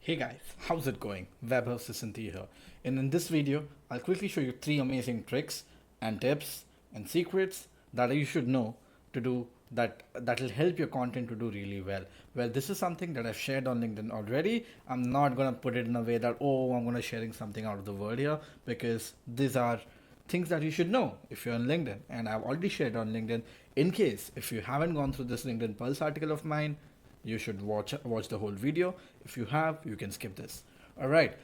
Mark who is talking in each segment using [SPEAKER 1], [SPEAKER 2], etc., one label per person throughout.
[SPEAKER 1] Hey guys, how's it going? Web host Cynthia here. And in this video, I'll quickly show you 3 amazing tricks and tips and secrets that you should know to do that'll help your content to do really well. Well, this is something that I've shared on LinkedIn already. I'm not gonna put it in a way that I'm gonna sharing something out of the world here, because these are things that you should know if you're on LinkedIn. And I've already shared on LinkedIn. In case if you haven't gone through this LinkedIn Pulse article of mine, you should watch the whole video. If you have, you can skip this. All right.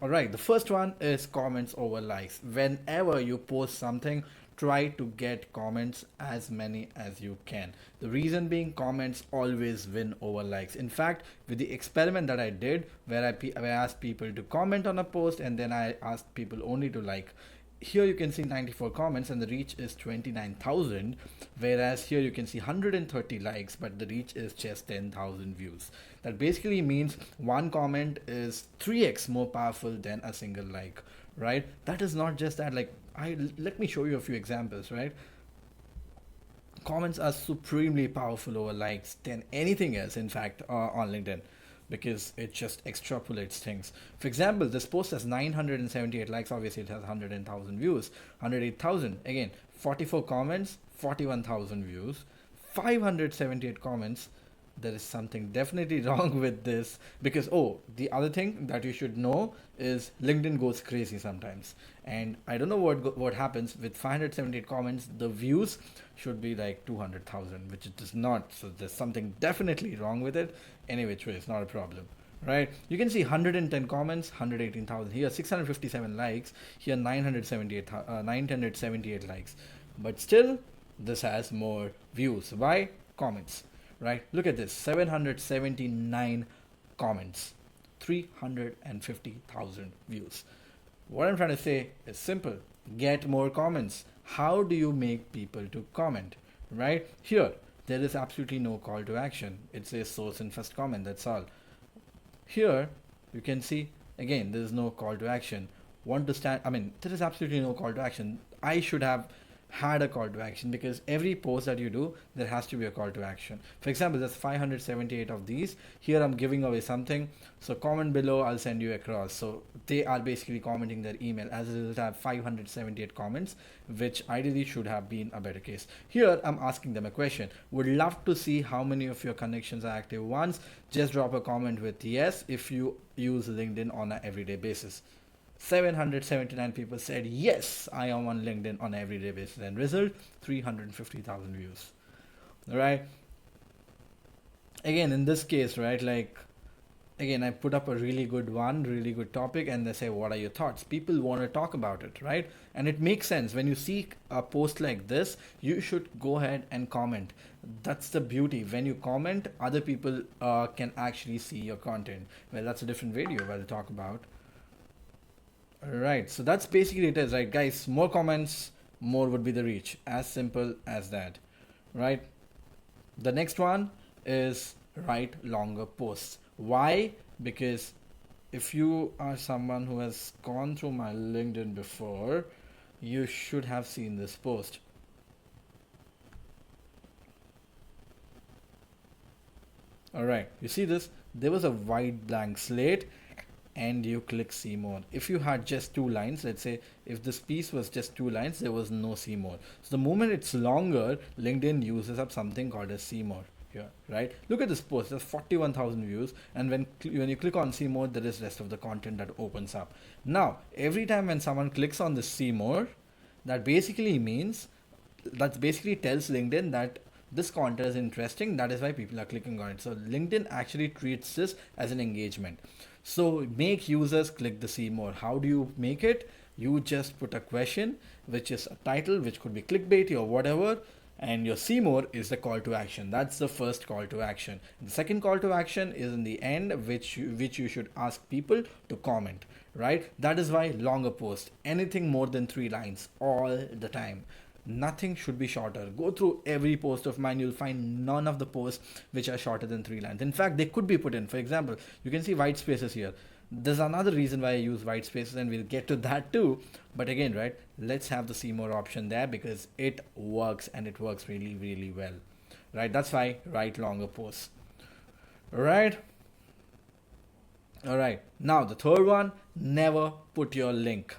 [SPEAKER 1] All right. The first one is comments over likes. Whenever you post something, try to get comments as many as you can. The reason being, comments always win over likes. In fact, with the experiment that I did, where I asked people to comment on a post and then I asked people only to like, here you can see 94 comments and the reach is 29,000, whereas here you can see 130 likes but the reach is just 10,000 views. That basically means one comment is 3x more powerful than a single like, right? That is not just that. Like, I let me show you a few examples, right? Comments are supremely powerful over likes than anything else, in fact, on LinkedIn, because it just extrapolates things. For example, this post has 978 likes. Obviously, it has 100,000 views, 108,000. Again, 44 comments, 41,000 views, 578 comments. There is something definitely wrong with this, because the other thing that you should know is LinkedIn goes crazy sometimes, and I don't know what happens with 578 comments. The views should be like 200,000, which it does not. So there's something definitely wrong with it. Any which way, it's not a problem, right? You can see 110 comments, 118,000. Here 657 likes. Here 978 likes. But still, this has more views. Why? Comments, right? Look at this, 779 comments, 350,000 views. What I'm trying to say is simple: get more comments. How do you make people to comment? Right here, there is absolutely no call to action. It says source and first comment, that's all. Here, you can see again, there is no call to action. Want to stand, I mean, there is absolutely no call to action. I should have had a call to action, because every post that you do, there has to be a call to action. For example, there's 578 of these. Here I'm giving away something, so comment below, I'll send you across. So they are basically commenting their email. As a result, I have 578 comments, which ideally should have been a better case. Here I'm asking them a question: would love to see how many of your connections are active once. Just drop a comment with yes if you use LinkedIn on an everyday basis. 779 people said yes, I am on LinkedIn on an everyday basis, and result, 350,000 views. All right. Again, in this case, right, like, again, I put up a really good one, really good topic, and they say, what are your thoughts? People want to talk about it, right? And it makes sense. When you see a post like this, you should go ahead and comment. That's the beauty. When you comment, other people can actually see your content. Well, that's a different video I'll talk about. Right, so that's basically it is, right, guys? More comments, more would be the reach. As simple as that, right? The next one is write longer posts. Why? Because if you are someone who has gone through my LinkedIn before, you should have seen this post. All right, you see this? There was a white blank slate and you click see more. If you had just 2 lines, let's say if this piece was just 2 lines, there was no see more. So the moment it's longer, LinkedIn uses up something called as see more here, right? Look at this post, there's 41,000 views, and when you click on see more, there is rest of the content that opens up. Now, every time when someone clicks on this see more, that basically means, that basically tells LinkedIn that this content is interesting. That is why people are clicking on it. So LinkedIn actually treats this as an engagement. So make users click the see more. How do you make it? You just put a question, which is a title, which could be clickbaity or whatever, and your see more is the call to action. That's the first call to action. The second call to action is in the end, which you should ask people to comment, right? That is why longer post, anything more than 3 lines all the time. Nothing should be shorter. Go through every post of mine, you'll find none of the posts which are shorter than 3 lines. In fact, they could be put in. For example, you can see white spaces here. There's another reason why I use white spaces, and we'll get to that too. But again, right, let's have the see more option there, because it works, and it works really, really well. Right, that's why write longer posts. Right. All right. Now the third one, never put your link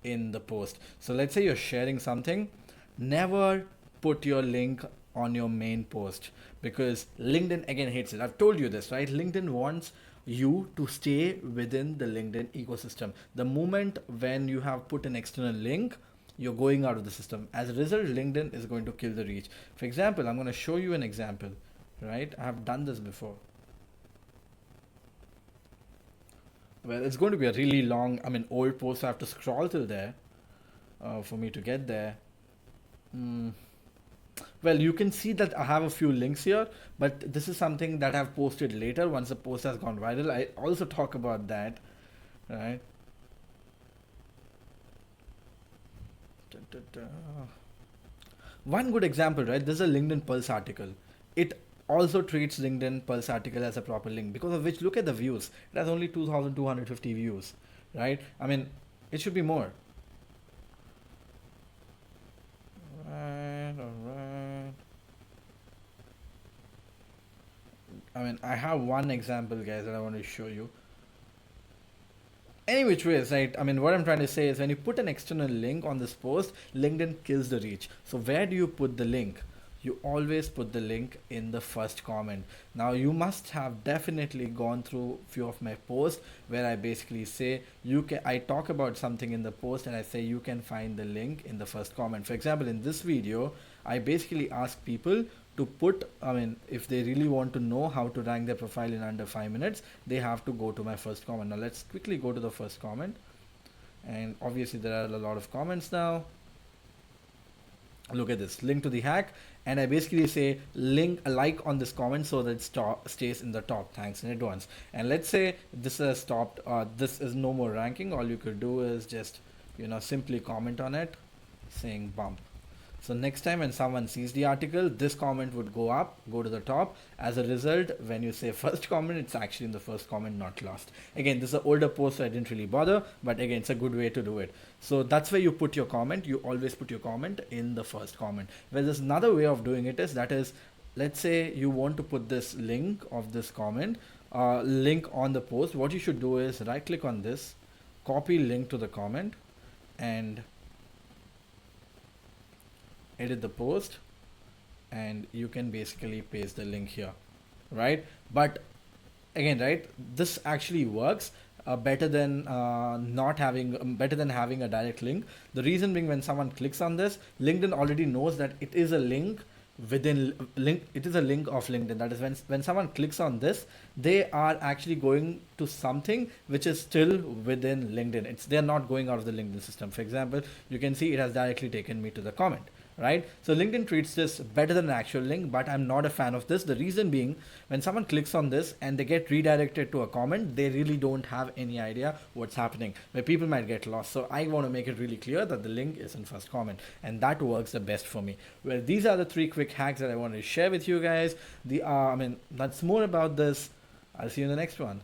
[SPEAKER 1] in the post. So let's say you're sharing something, never put your link on your main post, because LinkedIn again hates it. I've told you this, right? LinkedIn wants you to stay within the LinkedIn ecosystem. The moment when you have put an external link, you're going out of the system. As a result, LinkedIn is going to kill the reach. For example, I'm going to show you an example, right? I have done this before. Well, it's going to be a really long, I mean, old post. So I have to scroll till there for me to get there. Mm. Well, you can see that I have a few links here, but this is something that I've posted later once the post has gone viral. I also talk about that, right? Da, da, da. One good example, right? This is a LinkedIn Pulse article. It also treats LinkedIn Pulse article as a proper link, because of which look at the views. It has only 2,250 views, right? I mean, it should be more. Right, all right. I mean, I have one example, guys, that I want to show you. Any which ways, right? I mean, what I'm trying to say is when you put an external link on this post, LinkedIn kills the reach. So where do you put the link? You always put the link in the first comment. Now you must have definitely gone through few of my posts where I basically say you can, I talk about something in the post and I say you can find the link in the first comment. For example, in this video, I basically ask people to put, I mean, if they really want to know how to rank their profile in under 5 minutes, they have to go to my first comment. Now let's quickly go to the first comment, and obviously there are a lot of comments now. Look at this, link to the hack, and I basically say link a like on this comment so that it stays in the top. Thanks in advance. And let's say this has stopped, this is no more ranking. All you could do is just, simply comment on it saying bump. So next time when someone sees the article, this comment would go up, go to the top. As a result, when you say first comment, it's actually in the first comment, not last. Again, this is an older post, so I didn't really bother, but again, it's a good way to do it. So that's where you put your comment. You always put your comment in the first comment. Well, there's another way of doing it is, that is, let's say you want to put this link of this comment, link on the post. What you should do is right click on this, copy link to the comment, and edit the post, and you can basically paste the link here, right? But again, right, this actually works better than not having better than having a direct link. The reason being, when someone clicks on this, LinkedIn already knows that it is a link within link, it is a link of LinkedIn. That is, when someone clicks on this, they are actually going to something which is still within LinkedIn. It's, they're not going out of the LinkedIn system. For example, you can see it has directly taken me to the comment, right? So LinkedIn treats this better than an actual link, but I'm not a fan of this. The reason being, when someone clicks on this and they get redirected to a comment, they really don't have any idea what's happening, where people might get lost. So I want to make it really clear that the link is in first comment, and that works the best for me. Well, these are the 3 quick hacks that I wanted to share with you guys. I mean, that's more about this. I'll see you in the next one.